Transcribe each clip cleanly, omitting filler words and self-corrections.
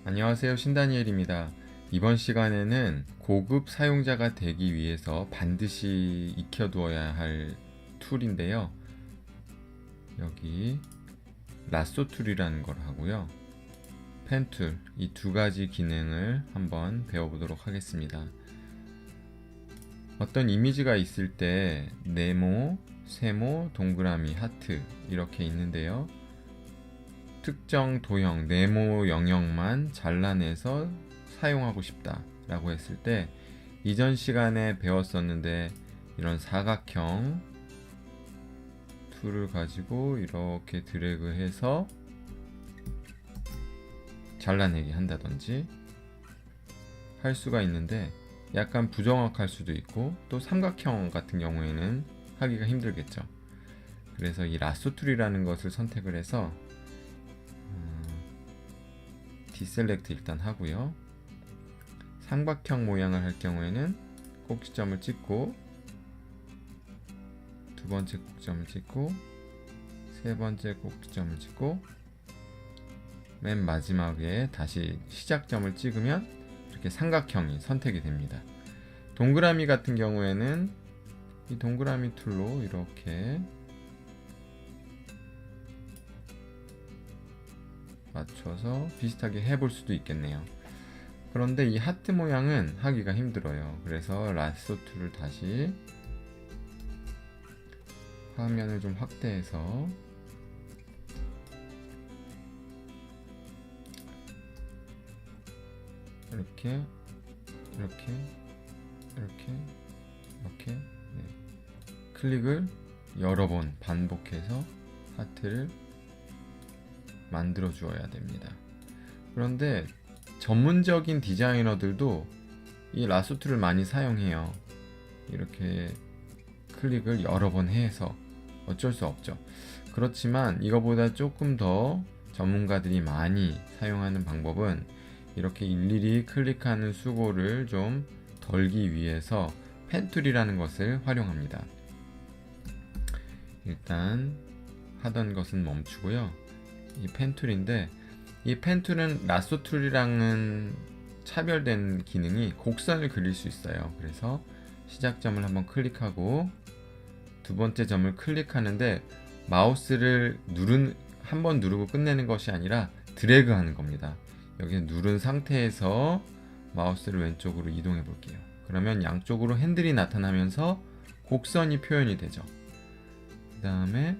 안녕하세요, 신다니엘입니다. 이번 시간에는 고급 사용자가 되기 위해서 반드시 익혀두어야 할 툴인데요. 여기 라쏘 툴이라는 걸 하고요. 펜 툴, 이 두 가지 기능을 한번 배워보도록 하겠습니다. 어떤 이미지가 있을 때 네모, 세모, 동그라미, 하트 이렇게 있는데요. 특정 도형, 네모 영역만 잘라내서 사용하고 싶다 라고 했을 때 이전 시간에 배웠었는데 이런 사각형 툴을 가지고 이렇게 드래그해서 잘라내기 한다든지 할 수가 있는데 약간 부정확할 수도 있고 또 삼각형 같은 경우에는 하기가 힘들겠죠. 그래서 이 라쏘 툴이라는 것을 선택을 해서 디셀렉트 일단 하고요. 삼각형 모양을 할 경우에는 꼭지점을 찍고 두 번째 꼭지점을 찍고 세 번째 꼭지점을 찍고 맨 마지막에 다시 시작점을 찍으면 이렇게 삼각형이 선택이 됩니다. 동그라미 같은 경우에는 이 동그라미 툴로 이렇게 맞춰서 비슷하게 해볼 수도 있겠네요. 그런데 이 하트 모양은 하기가 힘들어요. 그래서 라쏘 툴을 다시 화면을 좀 확대해서 이렇게 클릭을 여러 번 반복해서 하트를 만들어 주어야 됩니다. 그런데 전문적인 디자이너들도 이 라쏘 툴을 많이 사용해요. 이렇게 클릭을 여러 번 해서 어쩔 수 없죠. 그렇지만 이거보다 조금 더 전문가들이 많이 사용하는 방법은 이렇게 일일이 클릭하는 수고를 좀 덜기 위해서 펜 툴이라는 것을 활용합니다. 일단 하던 것은 멈추고요. 이 펜 툴인데 이 펜 툴은 라쏘 툴이랑은 차별된 기능이 곡선을 그릴 수 있어요. 그래서 시작점을 한번 클릭하고 두 번째 점을 클릭하는데 마우스를 한 번 누르고 끝내는 것이 아니라 드래그 하는 겁니다. 여기 누른 상태에서 마우스를 왼쪽으로 이동해 볼게요. 그러면 양쪽으로 핸들이 나타나면서 곡선이 표현이 되죠. 그 다음에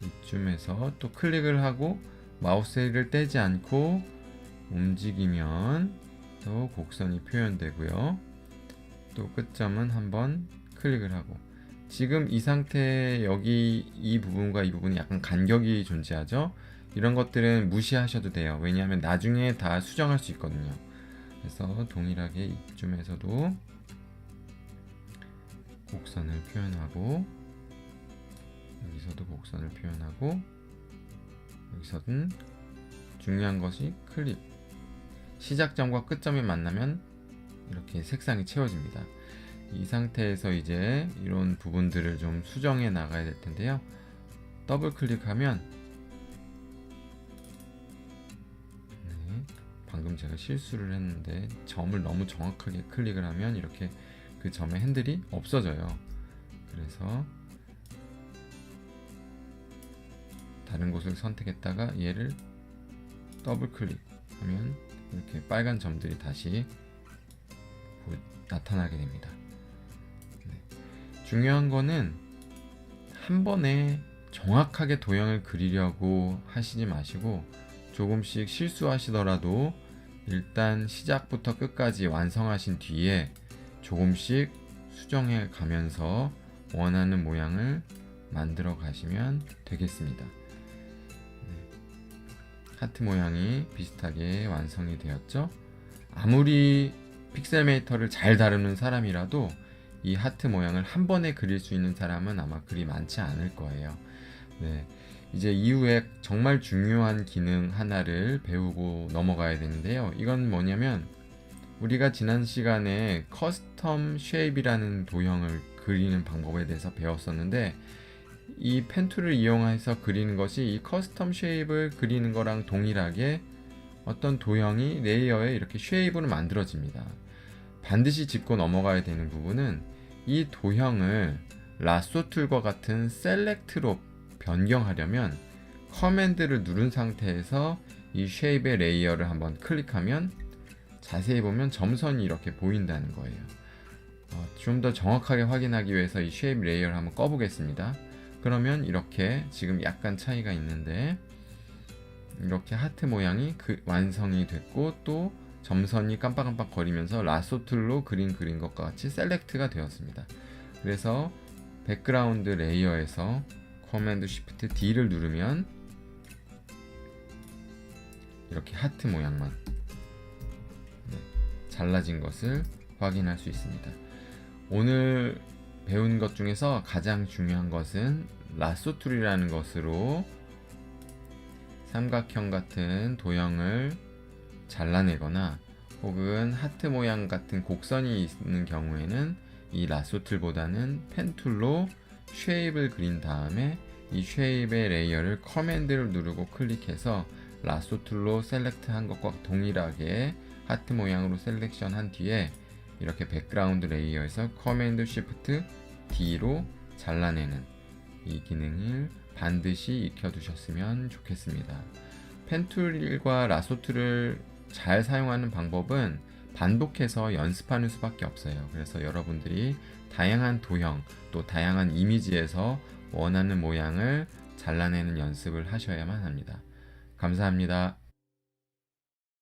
이쯤에서 또 클릭을 하고 마우스를 떼지 않고 움직이면 또 곡선이 표현되고요. 또 끝점은 한번 클릭을 하고 지금 이 상태에 여기 이 부분과 이 부분이 약간 간격이 존재하죠. 이런 것들은 무시하셔도 돼요. 왜냐하면 나중에 다 수정할 수 있거든요. 그래서 동일하게 이쯤에서도 곡선을 표현하고 여기서도 곡선을 표현하고 여기서는 중요한 것이 클릭 시작점과 끝점이 만나면 이렇게 색상이 채워집니다. 이 상태에서 이제 이런 부분들을 좀 수정해 나가야 될 텐데요. 더블 클릭하면 방금 제가 실수를 했는데 점을 너무 정확하게 클릭을 하면 이렇게 그 점의 핸들이 없어져요. 그래서 다른 곳을 선택했다가 얘를 더블 클릭하면 이렇게 빨간 점들이 다시 나타나게 됩니다. 중요한 거는 한 번에 정확하게 도형을 그리려고 하시지 마시고 조금씩 실수하시더라도 일단 시작부터 끝까지 완성하신 뒤에 조금씩 수정해 가면서 원하는 모양을 만들어 가시면 되겠습니다. 하트 모양이 비슷하게 완성이 되었죠. 아무리 픽셀메이터를 잘 다루는 사람이라도 이 하트 모양을 한 번에 그릴 수 있는 사람은 아마 그리 많지 않을 거예요. 네, 이제 이후에 정말 중요한 기능 하나를 배우고 넘어가야 되는데요. 이건 뭐냐면 우리가 지난 시간에 커스텀 쉐입이라는 도형을 그리는 방법에 대해서 배웠었는데 이 펜 툴을 이용해서 그리는 것이 이 커스텀 쉐입을 그리는 거랑 동일하게 어떤 도형이 레이어에 이렇게 쉐입으로 만들어집니다. 반드시 짚고 넘어가야 되는 부분은 이 도형을 라sso 툴과 같은 셀렉트로 변경하려면 커맨드를 누른 상태에서 이 쉐입의 레이어를 한번 클릭하면 자세히 보면 점선이 이렇게 보인다는 거예요. 좀 더 정확하게 확인하기 위해서 이 쉐입 레이어를 한번 꺼보겠습니다. 그러면 이렇게 지금 약간 차이가 있는데 이렇게 하트 모양이 완성이 됐고 또 점선이 깜빡깜빡 거리면서 라sso 툴로 그린 것과 같이 셀렉트가 되었습니다. 그래서 백그라운드 레이어에서 커맨드 쉬프트 D를 누르면 이렇게 하트 모양만 잘라진 것을 확인할 수 있습니다. 오늘 배운 것 중에서 가장 중요한 것은 라sso 툴이라는 것으로 삼각형 같은 도형을 잘라내거나 혹은 하트 모양 같은 곡선이 있는 경우에는 이 라sso 툴보다는 펜 툴로 쉐입을 그린 다음에 이 쉐입의 레이어를 커맨드를 누르고 클릭해서 라sso 툴로 셀렉트 한 것과 동일하게 하트 모양으로 셀렉션 한 뒤에 이렇게 백그라운드 레이어에서 커맨드 쉬프트 D로 잘라내는 이 기능을 반드시 익혀두셨으면 좋겠습니다. 펜툴과 라sso 툴을 잘 사용하는 방법은 반복해서 연습하는 수밖에 없어요. 그래서 여러분들이 다양한 도형 또 다양한 이미지에서 원하는 모양을 잘라내는 연습을 하셔야만 합니다. 감사합니다.